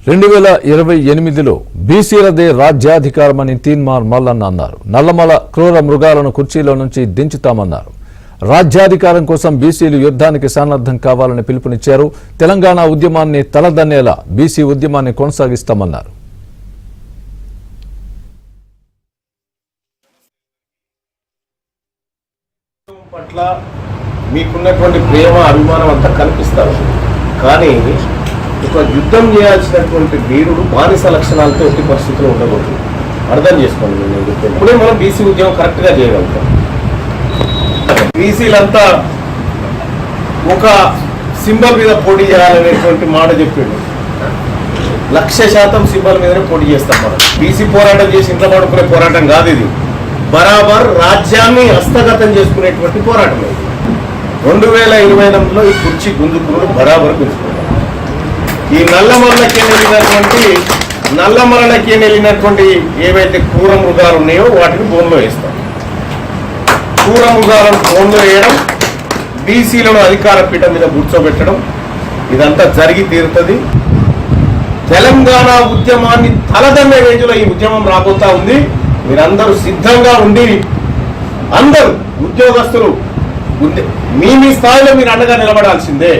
2028లో బీసీలదే రాజ్యాధికారమని తీన్మార్ మల్లన్న అన్నారు. నల్లమల క్రూర మృగాలను కుర్చీలో నుంచి దించుతామన్నారు. రాజ్యాధికారం కోసం బీసీలు యుద్ధానికి సన్నద్ధం కావాలని పిలుపునిచ్చారు. తెలంగాణ ఉద్యమాన్ని తలదన్నేలా బీసీ ఉద్యమాన్ని కొనసాగిస్తామన్నారు. పట్ల మీకున్నటువంటి ప్రేమ అభిమానం అంతా కనిపిస్తారు. కానీ ఒక యుద్ధం చేయాల్సినటువంటి వీరుడు బానిస లక్షణాలతో ఎట్టి పరిస్థితుల్లో ఉండకూడదు. అర్థం చేసుకోండి. నేను చెప్పాను ఇప్పుడే మనం బీసీ ఉద్యమం కరెక్ట్గా చేయగలుగుతాం. బీసీలంతా ఒక సింబల్ మీద పోటీ చేయాలనేటువంటి మాట చెప్పాడు. 100% సింబల్ మీదనే పోటీ చేస్తాం. మనం బీసీ పోరాటం చేసి ఇంట్లో పడుకునే పోరాటం కాదు ఇది. బరాబర్ రాజ్యాన్ని హస్తగతం చేసుకునేటువంటి పోరాటం. 2028లో ఈ కుర్చీ గుంజుకున్నాడు బరాబర్ గుంజుకున్నాడు. ఈ నల్లమలకి వెళ్ళినటువంటి ఏవైతే క్రూర మృగాలు ఉన్నాయో వాటిని బోన్లో వేస్తాం. క్రూర మృగాలను బోన్లో వేయడం, బీసీలను అధికార పీఠం మీద కూర్చోబెట్టడం, ఇదంతా జరిగి తీరుతుంది. తెలంగాణ ఉద్యమాన్ని తలదన్నే రేంజ్లో ఈ ఉద్యమం రాబోతా ఉంది. మీరందరూ సిద్ధంగా ఉండి అందరూ ఉద్యోగస్తులు మీ స్థాయిలో మీరు అండగా నిలబడాల్సిందే.